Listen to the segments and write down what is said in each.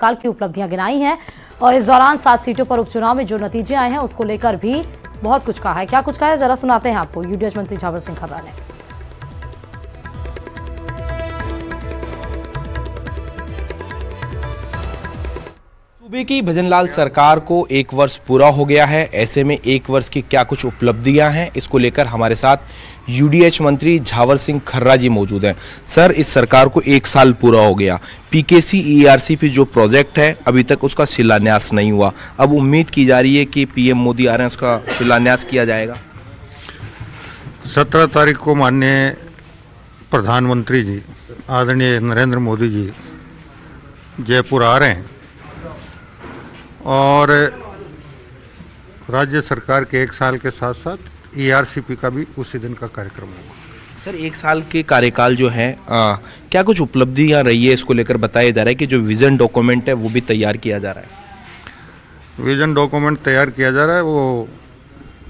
काल की उपलब्धियां गिनाई हैं और इस दौरान 7 सीटों पर उपचुनाव में जो नतीजे आए हैं उसको लेकर भी बहुत कुछ कहा है। क्या कुछ कहा है जरा सुनाते हैं आपको यूडीएच मंत्री झावर सिंह खर्रा ने। सूबे की भजनलाल सरकार को 1 वर्ष पूरा हो गया है। ऐसे में 1 वर्ष की क्या कुछ उपलब्धियां हैं, इसको लेकर हमारे साथ यूडीएच मंत्री झावर सिंह खर्रा जी मौजूद हैं। सर, इस सरकार को 1 साल पूरा हो गया। पीकेसी ईआरसीपी जो प्रोजेक्ट है अभी तक उसका शिलान्यास नहीं हुआ। अब उम्मीद की जा रही है कि पीएम मोदी आ रहे हैं, उसका शिलान्यास किया जाएगा। 17 तारीख को माननीय प्रधानमंत्री जी आदरणीय नरेंद्र मोदी जी जयपुर आ रहे हैं और राज्य सरकार के 1 साल के साथ साथ ईआरसीपी का भी उसी दिन का कार्यक्रम होगा। सर, 1 साल के कार्यकाल जो है क्या कुछ उपलब्धियां रही है, इसको लेकर बताया जा रहा है कि जो विजन डॉक्यूमेंट है वो भी तैयार किया जा रहा है। विजन डॉक्यूमेंट तैयार किया जा रहा है, वो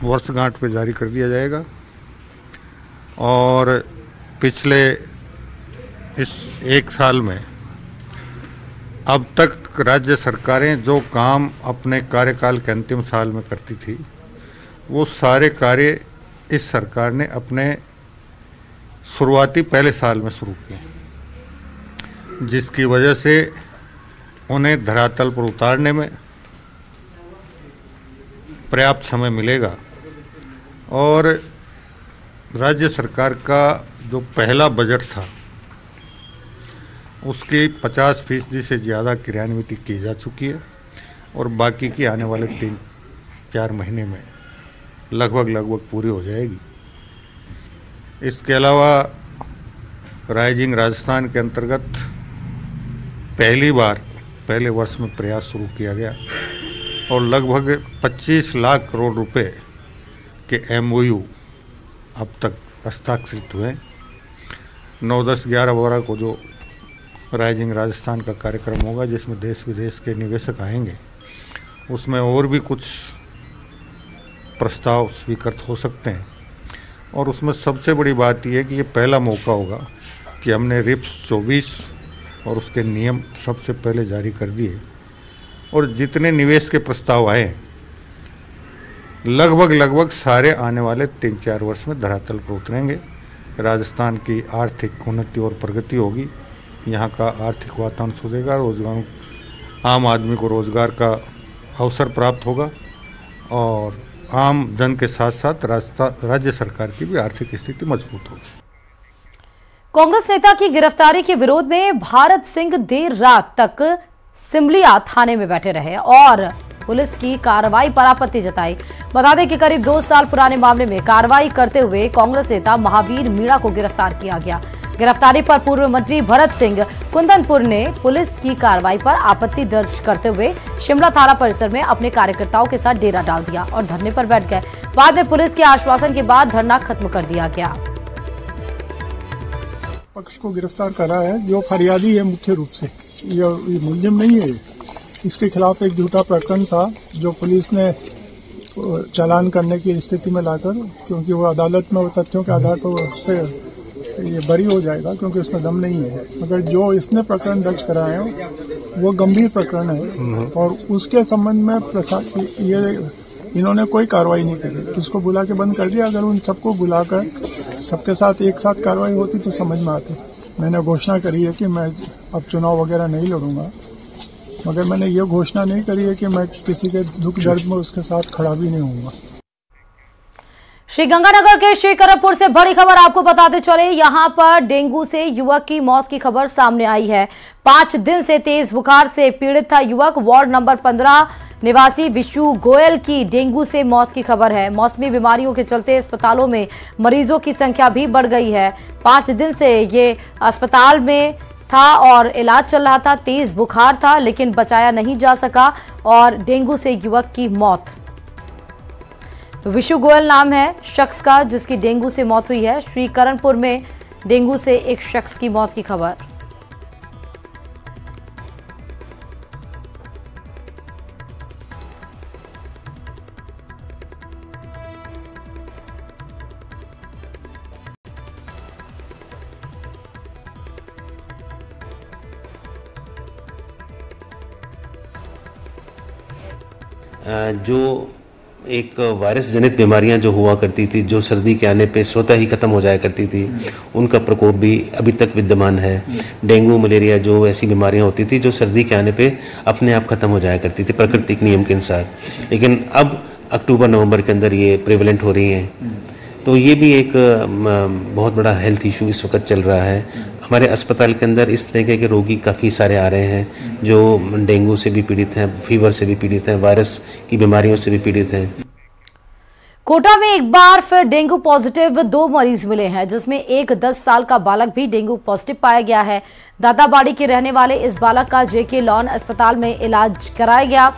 वर्षगांठ पे जारी कर दिया जाएगा और पिछले इस 1 साल में अब तक राज्य सरकारें जो काम अपने कार्यकाल के अंतिम साल में करती थी वो सारे कार्य इस सरकार ने अपने शुरुआती पहले साल में शुरू किए, जिसकी वजह से उन्हें धरातल पर उतारने में पर्याप्त समय मिलेगा और राज्य सरकार का जो पहला बजट था उसकी 50% से ज़्यादा क्रियान्वित की जा चुकी है और बाकी की आने वाले 3-4 महीने में लगभग पूरी हो जाएगी। इसके अलावा राइजिंग राजस्थान के अंतर्गत पहली बार पहले वर्ष में प्रयास शुरू किया गया और लगभग 25 लाख करोड़ रुपए के एमओयू अब तक हस्ताक्षरित हुए। 9, 10, 11, 12 को जो राइजिंग राजस्थान का कार्यक्रम होगा जिसमें देश विदेश के निवेशक आएंगे, उसमें और भी कुछ प्रस्ताव स्वीकृत हो सकते हैं और उसमें सबसे बड़ी बात यह है कि ये पहला मौका होगा कि हमने रिप्स 24 और उसके नियम सबसे पहले जारी कर दिए और जितने निवेश के प्रस्ताव आए लगभग सारे आने वाले 3-4 वर्ष में धरातल पर उतरेंगे। राजस्थान की आर्थिक उन्नति और प्रगति होगी, यहाँ का आर्थिक वातावरण सुधरेगा, रोजगार आम आदमी को रोजगार का अवसर प्राप्त होगा और आम जन के साथ साथ राज्य सरकार की भी आर्थिक स्थिति मजबूत होगी। कांग्रेस नेता की गिरफ्तारी के विरोध में भारत सिंह देर रात तक सिमलिया थाने में बैठे रहे और पुलिस की कार्रवाई पर आपत्ति जताई। बता दें कि करीब 2 साल पुराने मामले में कार्रवाई करते हुए कांग्रेस नेता महावीर मीणा को गिरफ्तार किया गया। गिरफ्तारी पर पूर्व मंत्री भरत सिंह कुंदनपुर ने पुलिस की कार्रवाई पर आपत्ति दर्ज करते हुए शिमला थाना परिसर में अपने कार्यकर्ताओं के साथ डेरा डाल दिया और धरने पर बैठ गए। बाद में पुलिस के आश्वासन के बाद धरना खत्म कर दिया गया। पक्ष को गिरफ्तार करा है जो फरियादी है, मुख्य रूप से ये मुलजिम नहीं है। इसके खिलाफ एक झूठा प्रकरण था जो पुलिस ने चालान करने की स्थिति में लाकर, क्योंकि वो अदालत में वो तथ्यों के आधार पर उससे ये बरी हो जाएगा क्योंकि उसमें दम नहीं है, मगर जो इसने प्रकरण दर्ज कराए हैं वो गंभीर प्रकरण है और उसके संबंध में प्रशासन इन्होंने कोई कार्रवाई नहीं करी, तो उसको बुला के बंद कर दिया। अगर उन सबको बुलाकर सबके साथ एक साथ कार्रवाई होती तो समझ में आती। मैंने घोषणा करी है कि मैं अब चुनाव वगैरह नहीं लड़ूंगा, मगर मैंने ये घोषणा नहीं करी है कि मैं किसी के दुख दर्द में उसके साथ खड़ा भी नहीं होऊंगा। श्रीगंगानगर के श्रीकरमपुर से बड़ी खबर आपको बताते चले, यहां पर डेंगू से युवक की मौत की खबर सामने आई है। 5 दिन से तेज बुखार से पीड़ित था युवक। वार्ड नंबर 15 निवासी विशु गोयल की डेंगू से मौत की खबर है। मौसमी बीमारियों के चलते अस्पतालों में मरीजों की संख्या भी बढ़ गई है। 5 दिन से ये अस्पताल में था और इलाज चल रहा था। तेज बुखार था लेकिन बचाया नहीं जा सका और डेंगू से युवक की मौत। विशु गोयल नाम है शख्स का जिसकी डेंगू से मौत हुई है। श्रीकरनपुर में डेंगू से एक शख्स की मौत की खबर। जो एक वायरस जनित बीमारियां जो हुआ करती थी, जो सर्दी के आने पे स्वतः ही खत्म हो जाया करती थी, उनका प्रकोप भी अभी तक विद्यमान है। डेंगू, मलेरिया जो ऐसी बीमारियां होती थी जो सर्दी के आने पे अपने आप खत्म हो जाया करती थी प्राकृतिक नियम के अनुसार, लेकिन अब अक्टूबर नवंबर के अंदर ये प्रेवलेंट हो रही हैं। तो ये भी एक बहुत बड़ा हेल्थ इशू इस वक्त चल रहा है। हमारे अस्पताल के अंदर इस तरह के रोगी काफ़ी सारे आ रहे हैं जो डेंगू से भी पीड़ित हैं, फीवर से भी पीड़ित हैं, वायरस की बीमारियों से भी पीड़ित हैं। कोटा में एक बार फिर डेंगू पॉजिटिव 2 मरीज मिले हैं, जिसमें एक 10 साल का बालक भी डेंगू पॉजिटिव पाया गया है। दाताबाड़ी के रहने वाले इस बालक का जेके लॉन अस्पताल में इलाज कराया गया।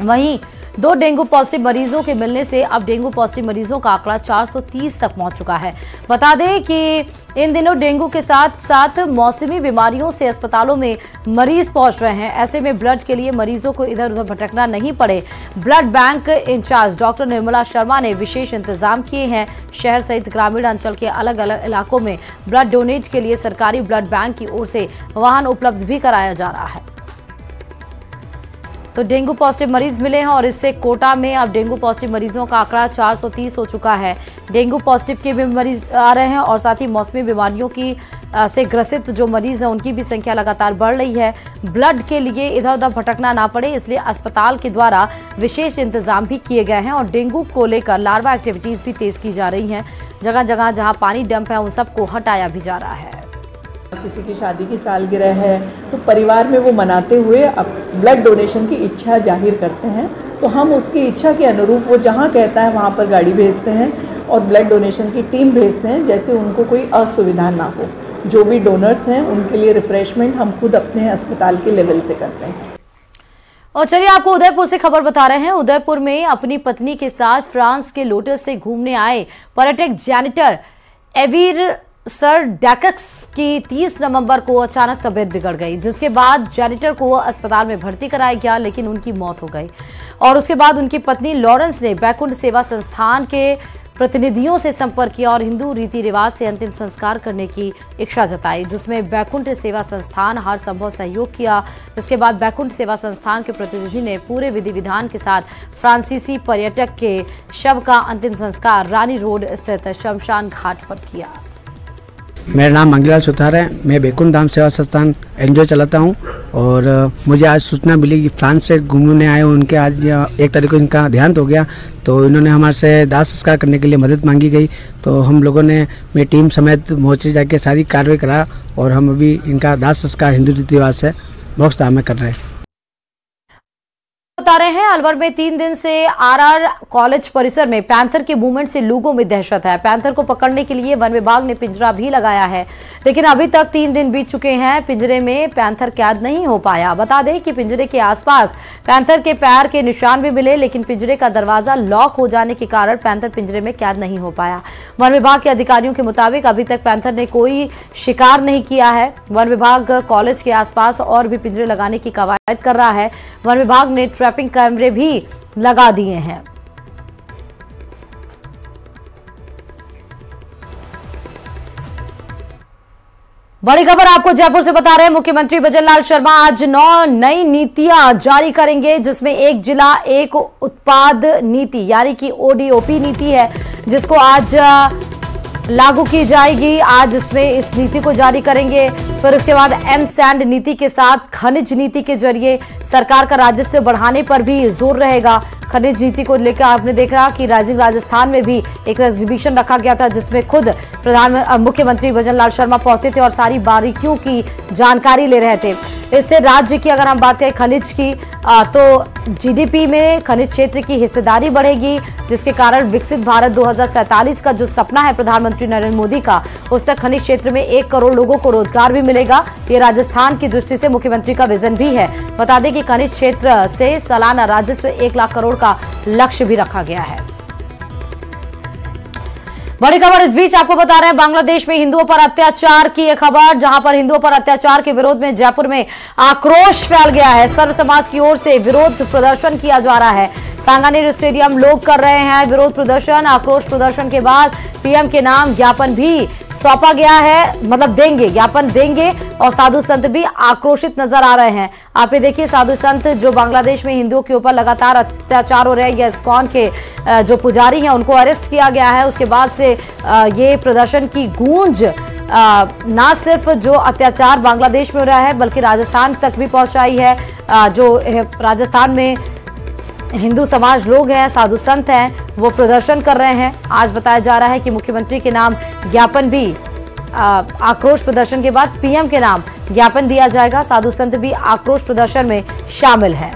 वहीं 2 डेंगू पॉजिटिव मरीजों के मिलने से अब डेंगू पॉजिटिव मरीजों का आंकड़ा 430 तक पहुंच चुका है। बता दें कि इन दिनों डेंगू के साथ साथ मौसमी बीमारियों से अस्पतालों में मरीज पहुंच रहे हैं। ऐसे में ब्लड के लिए मरीजों को इधर उधर भटकना नहीं पड़े, blood bank in-charge doctor Nirmala Sharma ने विशेष इंतजाम किए हैं। शहर सहित ग्रामीण अंचल के अलग अलग इलाकों में ब्लड डोनेट के लिए सरकारी ब्लड बैंक की ओर से वाहन उपलब्ध भी कराया जा रहा है। तो डेंगू पॉजिटिव मरीज मिले हैं और इससे कोटा में अब डेंगू पॉजिटिव मरीजों का आंकड़ा 430 हो चुका है। डेंगू पॉजिटिव के भी मरीज आ रहे हैं और साथ ही मौसमी बीमारियों की से ग्रसित जो मरीज हैं उनकी भी संख्या लगातार बढ़ रही है। ब्लड के लिए इधर उधर भटकना ना पड़े, इसलिए अस्पताल के द्वारा विशेष इंतजाम भी किए गए हैं और डेंगू को लेकर लार्वा एक्टिविटीज भी तेज की जा रही हैं। जगह जगह जहां पानी डंप है उन सबको हटाया भी जा रहा है। किसी की शादी की सालगिरह है तो परिवार में वो मनाते हुए अब ब्लड डोनेशन की इच्छा जाहिर करते हैं, तो हम उसकी इच्छा के अनुरूप वो जहाँ कहता है वहाँ पर गाड़ी भेजते हैं और ब्लड डोनेशन की टीम भेजते हैं, जैसे उनको कोई असुविधा ना हो। जो भी डोनर्स हैं उनके लिए रिफ्रेशमेंट हम खुद अपने अस्पताल के लेवल से करते हैं। और चलिए आपको उदयपुर से खबर बता रहे हैं। उदयपुर में अपनी पत्नी के साथ फ्रांस के लोटस से घूमने आए पर्यटक जैनिटर एवीर सर डैकक्स की 30 नवंबर को अचानक तबीयत बिगड़ गई, जिसके बाद जैनिटर को अस्पताल में भर्ती कराया गया, लेकिन उनकी मौत हो गई। और उसके बाद उनकी पत्नी लॉरेंस ने बैकुंठ सेवा संस्थान के प्रतिनिधियों से संपर्क किया और हिंदू रीति रिवाज से अंतिम संस्कार करने की इच्छा जताई, जिसमें बैकुंठ सेवा संस्थान हर संभव सहयोग किया। इसके बाद बैकुंठ सेवा संस्थान के प्रतिनिधि ने पूरे विधि विधान के साथ फ्रांसीसी पर्यटक के शव का अंतिम संस्कार रानी रोड स्थित शमशान घाट पर किया। मेरा नाम मंगीलाल सुतार है। मैं बैकुंठ धाम सेवा संस्थान एनजीओ चलाता हूं और मुझे आज सूचना मिली कि फ्रांस से घूमने आए उनके आज 1 तारीख को इनका देहांत हो गया, तो इन्होंने हमारे से दाह संस्कार करने के लिए मदद मांगी गई। तो हम लोगों ने मेरी टीम समेत मोर्चे जाके सारी कार्रवाई करा और हम अभी इनका दाह संस्कार हिंदू रीति रिवाज से मोक्ष धाम में कर रहे हैं। बता रहे हैं अलवर में 3 दिन से आरआर कॉलेज परिसर में पैंथर के मूवमेंट से लोगों में दहशत है। पैंथर को पकड़ने के लिए वन विभाग ने पिंजरा भी लगाया है, लेकिन अभी तक 3 दिन बीत चुके हैं, पिंजरे में पैंथर कैद नहीं हो पाया। बता दें कि पिंजरे के आसपास पैंथर के पैर के निशान भी मिले, लेकिन पिंजरे का दरवाजा लॉक हो जाने के कारण पैंथर पिंजरे में कैद नहीं हो पाया। वन विभाग के अधिकारियों के मुताबिक अभी तक पैंथर ने कोई शिकार नहीं किया है। वन विभाग कॉलेज के आसपास और भी पिंजरे लगाने की कवायद कर रहा है। वन विभाग ने ट्रैपिंग कैमरे भी लगा दिए हैं। बड़ी खबर आपको जयपुर से बता रहे हैं। मुख्यमंत्री भजनलाल शर्मा आज 9 नई नीतियां जारी करेंगे, जिसमें एक जिला एक उत्पाद नीति यानी कि ओडीओपी नीति है, जिसको आज लागू की जाएगी। आज इसमें इस नीति को जारी करेंगे। फिर उसके बाद एम सैंड नीति के साथ खनिज नीति के जरिए सरकार का राजस्व बढ़ाने पर भी जोर रहेगा। खनिज नीति को लेकर आपने देखा कि राइजिंग राजस्थान में भी एक एग्जीबिशन रखा गया था, जिसमें खुद मुख्यमंत्री भजनलाल शर्मा पहुंचे थे और सारी बारीकियों की जानकारी ले रहे थे। इससे राज्य की अगर हम बात करें खनिज की तो जीडीपी में खनिज क्षेत्र की हिस्सेदारी बढ़ेगी, जिसके कारण विकसित भारत 2047 का जो सपना है प्रधानमंत्री नरेंद्र मोदी का, उस तक खनिज क्षेत्र में 1 करोड़ लोगों को रोजगार भी मिलेगा। ये राजस्थान की दृष्टि से मुख्यमंत्री का विजन भी है। बता दें कि खनिज क्षेत्र से सालाना राजस्व 1 लाख करोड़ का लक्ष्य भी रखा गया है। बड़ी खबर इस बीच आपको बता रहे हैं, बांग्लादेश में हिंदुओं पर अत्याचार की एक खबर, जहां पर हिंदुओं पर अत्याचार के विरोध में जयपुर में आक्रोश फैल गया है। सर्व समाज की ओर से विरोध प्रदर्शन किया जा रहा है। सांगानेर स्टेडियम लोग कर रहे हैं विरोध प्रदर्शन। आक्रोश प्रदर्शन के बाद पीएम के नाम ज्ञापन भी सौंपा गया है, मतलब देंगे, ज्ञापन देंगे। और साधु संत भी आक्रोशित नजर आ रहे हैं। आप ये देखिए, साधु संत जो बांग्लादेश में हिंदुओं के ऊपर लगातार अत्याचार हो रहे हैं, या इस्कॉन के जो पुजारी हैं उनको अरेस्ट किया गया है, उसके बाद से ये प्रदर्शन की गूंज ना सिर्फ जो अत्याचार बांग्लादेश में हो रहा है बल्कि राजस्थान तक भी पहुंचाई है। जो राजस्थान में हिंदू समाज लोग हैं, साधु संत हैं, वो प्रदर्शन कर रहे हैं। आज बताया जा रहा है कि मुख्यमंत्री के नाम ज्ञापन भी आक्रोश प्रदर्शन के बाद पीएम के नाम ज्ञापन दिया जाएगा। साधु संत भी आक्रोश प्रदर्शन में शामिल हैं।